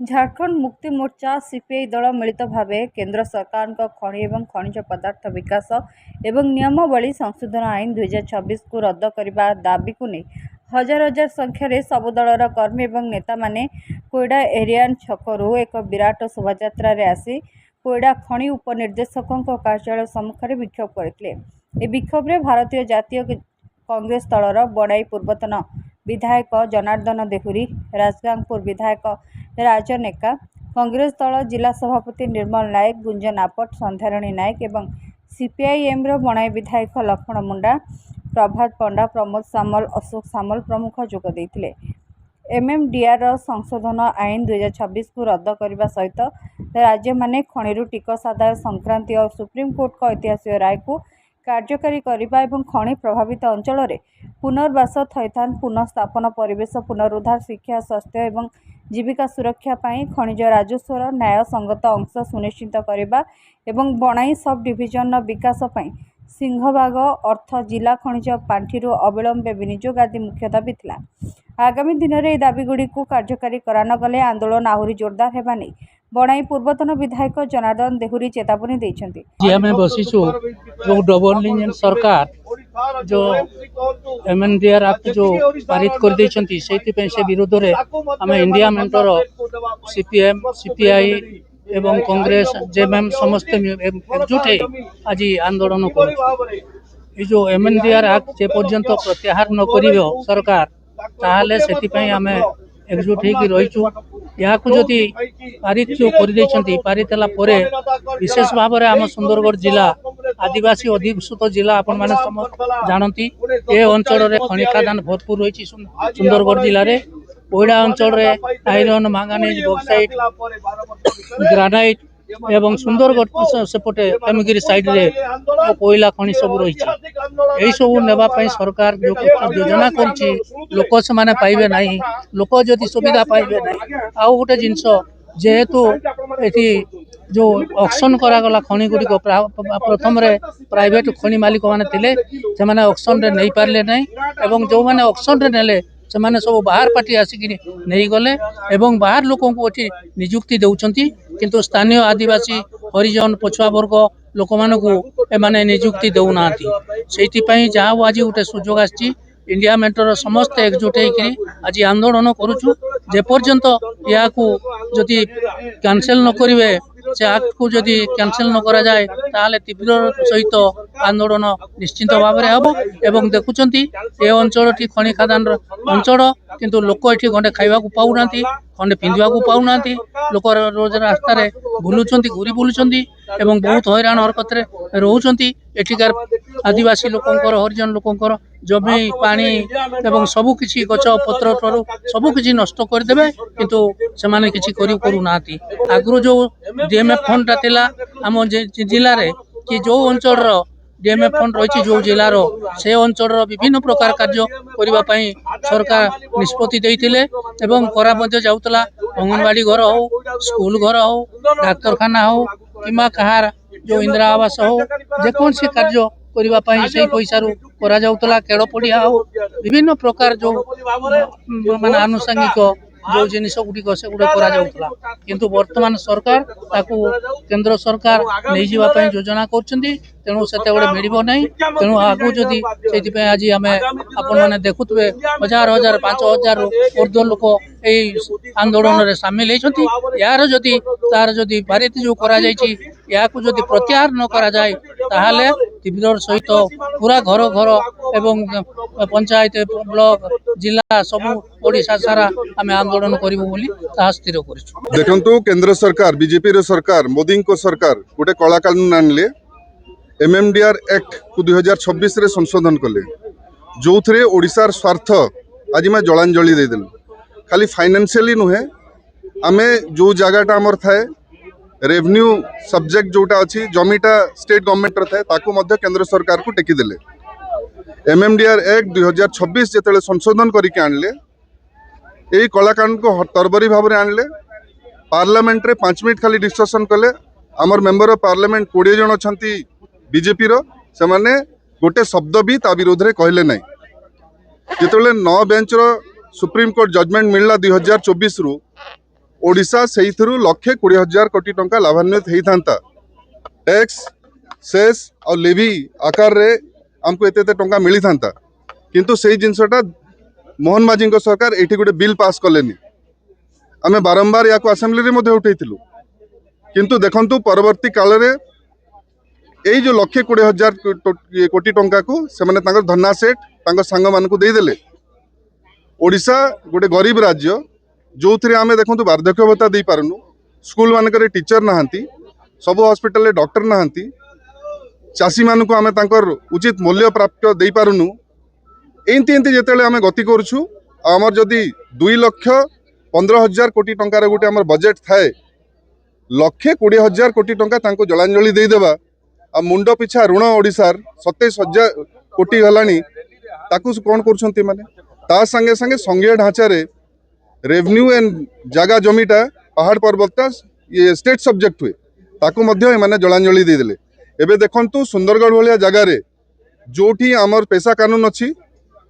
Jharkhand Mukti Morcha CPI दल मिलित भाव केंद्र सरकार खनि एवं खनिज पदार्थ विकास एवं नियमावली संशोधन आईन 2026 को रद्द करने दाबी को नहीं हजार हजार संख्यार सबु दलर कर्मी एवं नेता माने कोयडा एरियान छकरू एक विराट शोभा आसी कोयडा खनि उपनिर्देशकों कार्यालय सम्मुखें विक्षोभ करते। विक्षोभ में भारतीय जातीय कांग्रेस दलर बड़ाई पूर्वतन विधायक जनार्दन देहुरी, राजगांगपुर विधायक राजन एका, कांग्रेस दल जिला सभापति निर्मल नायक, गुंजन आपट, संध्याराणी नायक एवं सीपीआईएम बणाई विधायक लक्ष्मण मुंडा, प्रभात पंडा, प्रमोद सामल, अशोक सामल प्रमुख जोग देते। एमएमडीआर संशोधन आईन 2026 को रद्द करने सहित राज्य माने खनिरु टिकस आदाय संक्रांति और सुप्रीमकोर्ट का ऐतिहासिक राय को कार्यकारी करने और खनि प्रभावित अंचल में पुनर्वास, थैथान, पुनर्स्थापन, परिवेश पुनरुद्धार, शिक्षा, स्वास्थ्य एवं जीविका सुरक्षा पाई खनिज राजस्वर न्याय संगत अंश सुनिश्चित करने और बणाई सब डिविजन विकास पाई सिंहभाग अर्थ जिला खनिज पांठि अविलंबे विनियोग आदि मुख्य दाबी थिला। आगामी दिन में यह दाबीगुड़ी को कार्यकारी करान गले आंदोलन आहरी जोरदार होगा नहीं बणाई पूर्वतन विधायक जनार्दन देहुरी चेतावनी देइछन्ति। आम बसीचु जो डबल इंजन सरकार जो एमएनडीआर एक्ट जो पारित कर देइछन्ति से विरोध में आम इंडिया मेंटर सीपीएम, सीपीआई एवं कांग्रेस, जेएमएम समस्त एकजुट आज आंदोलन कर जो एमएनडीआर एक्ट जे पर्यंत प्रत्याहार न करिवो सरकार ताहले सेति आम एकजुट होकर रहीचु। यहाँ जदि पारित जो कर पारित विशेष भाव में आम सुंदरगढ़ जिला आदिवासी अधिसूत जिला आपण मैंने जानती ए अंचल में खनि खादान भरपूर रही सुंदरगढ़ जिले में कोयडा अंचल में आयरन, मांगानीज, बक्साइट, ग्रानाइट एवं सुंदरगढ़ सेपटे हेमगिरी साइड रे कोयला खनि सब रही यही सब नेबाई सरकार जो योजना कर लोक से माने पाइबे नहीं, लोक जदि सुविधा पाइबे नहीं। आउ गोटे जिनस जेहेतु एटी जो ऑक्शन करागला खनि गुड़िक प्रथम प्राइवेट खनि मालिक मैंने थिले से माने ऑक्शन रे नहीं पारले नहीं एवं जो माने ऑक्शन रे नेले से माने सब बाहर पार्टी आसिक नहीं गले एवं बाहर लोकों को एटी नियुक्ति देउछंती किंतु स्थानीय आदिवासी हरिजन पछुआ वर्ग लोक मानकु एमाने नियुक्ति देउना सेति पई जहाँ आज गोटे सुजोग आछि इंडिया मेंटर समस्त एकजुट होकर आज आंदोलन करुचु जे पर्यंत या जदि कैंसिल न करिवे से एक्ट को जदि कैंसिल न करा जाए ताले तीव्र सहित आंदोलन निश्चित भाव में हम एवं देखुंती ए अंचल टी खनि खादान अंचल किंतु लोक ये खंडे खाइबा को पाउना, खंडे पिंधा को पाउना, लोक रोज रास्ता बुलूंट घूरी बुलूंट एवं बहुत हैरान हरकत रोचंती। एठिकार आदिवासी लोकंकर हरिजन लोकंकर जमी पानी एवं सबु किछि गछ पत्र सबु किछि नष्ट करदेबे किंतु से माने किछि करू नाती। आगु जो डीएमएफ फंड थिला आम जिले में कि जो अंचल डीएमएफ फंड रही जो जिलार से अंचल विभिन्न प्रकार कार्य करने सरकार निष्पत्ति देइथिले एवं करा जाउतला अंगनवाड़ी घर हो, स्कूल घर हो, डाक्तरखाना हो किमा कहार जो इंदिरा आवास हो जेकोसी कार्य करने से पैसा रू करा जाउतला केड़ पड़िया हो विभिन्न प्रकार जो माने आनुषंगिक जो जिनिस गुड़िक से गुड़ा करा जाउतला किंतु वर्तमान सरकार ताकू केंद्र सरकार नहीं जावाई योजना करछंती तेणु सेते गुड़े मिलिबो नहीं। तेणु आगु जदि सेति आज आम आपण मैंने देखुवे हजार हजार 5000 ऊर्ध्व लोक यही आंदोलन में सामिल होती यार जदि तार जदि पारित जो करा जायछि याकू जदि प्रत्याहार न करा जाए ताहले तीव्र सहित पूरा घर घर एवं पंचायत ब्लॉक जिला सबू ओडिशा सारा आम आंदोलन करिवो बोली ता स्थिर करिछु। देखंतु केंद्र सरकार बीजेपी रो सरकार मोदी को सरकार गोटे कला कानून आनले एमएमडीआर एक्ट को 2026 रे संशोधन कले जो थे ओडिशार स्वार्थ आज मैं जलांजलि देदेलु खाली फाइनेंशियली नुहे आमे जो जगहटा आमर थाए रेवेन्यू सब्जेक्ट जोटा अच्छी जमीटा स्टेट गवर्नमेंट थाए ताकू मध्य केंद्र सरकार को टेकी देले। एमएमडीआर एक्ट 2026 जेतेले संशोधन करके आनले यही कला कानून को तरबरी भाव में आनले पार्लियामेंट रे 5 मिनट खाली डिस्कशन कले आमर मेंबर ऑफ पार्लियामेंट 20 जन अछंती बीजेपी रो से माने गोटे शब्द भी ता विरोध रे कहले नहीं। जेतेले 9 बेंच रो सुप्रीम कोर्ट जजमेंट मिलला 2024 रु ओडिशा सेइथिरु 1,20,000 कोटी टंका लाभान्वित होता टैक्स सेस और लेवी आकार रे हमको एते टंका मिली था किंतु से जिनसटा मोहन माझी सरकार एठी गोटे बिल पास कलेनी आमे बारंबार या आसेम्बली रे मध्ये उठैथिलु किंतु देखंतु परवर्ती काल रे एई जो 1,20,000 कोटी टंका को सेमाने तांकर धन्ना सेठ तांकर संग मानकु देई देले। ओडिशा गोटे गरीब राज्य जो थरे आमे देखंतु वार्धक्य भत्ता देई पारनु, स्कूल मानकर टीचर नहांती, सब हॉस्पिटल रे डॉक्टर नहांती, चाषी मानकु आमे तांकर उचित मूल्य प्राप्त देई पारुनु। एंती एंती जेतेले आमे गति करछु आमर जदी 2,15,000 कोटी टंकार गोटे आमर बजेट थाए 1,20,000 कोटी टंका तांको जलांजलि देई देबा आ मुंड पिछा ऋण ओडिशार 27,000 कोटी हलानी ताकू कोन करछंती माने ता संगे संगे संघीय ढांचा रे रेवेन्यू एंड जागा जमीटा पहाड़ पर्वतटा ये स्टेट सब्जेक्ट हुए ताकू मध्य माने जलांजलि दे देले। एबे देखंतु सुंदरगढ़ भलिया जगह रे जोठी आमर पेशा कानून अछि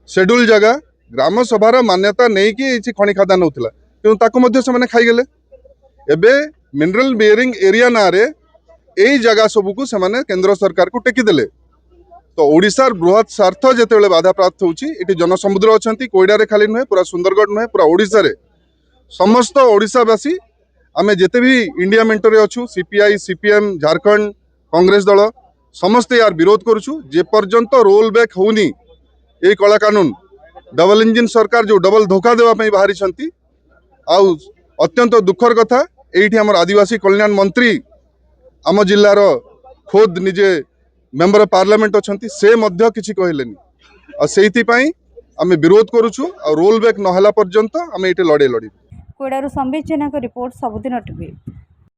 शेड्यूल जगह ग्राम सभार मान्यता नहीं कि खनि खादान होता कि ताकू मध्य से माने खाई गेले। एबे मिनरल बेयरिंग एरिया ना रे एई जगह सबको से माने केंद्र सरकार को टेकी देले। तो ओडिशार बृहत स्वार्थ जेतेबेले बाधा प्राप्त होउची एटी जनसमुद्र अछंती कोइडा रे खाली नुहे पूरा सुंदरगढ़ नुहे पूरा ओडिशा रे समस्त ओडिशावासी आमे जेते भी इंडिया मेंटर रे अछु सीपीआई सीपीएम झारखंड कांग्रेस दल समस्त यार विरोध करूछु जे पर्यंत रोल बैक होउनी ए कला कानून डबल इंजिन सरकार जो डबल धोखा देवा पई बाहरी छंती। आउ अत्यंत दुखर कथा एठी हमर आदिवासी कल्याण मंत्री आम जिल्लार खोद निजे मेंबर ऑफ पार्लियामेंट अछंती से मध्य किछि कहलेनी आ सेहिति पई आमे विरोध करूछु आ रोल बैक न होला पर्यंत आमे एठी लड़े लड़ी। कोडारू संबित जेना को रिपोर्ट सबुदिन टीवी।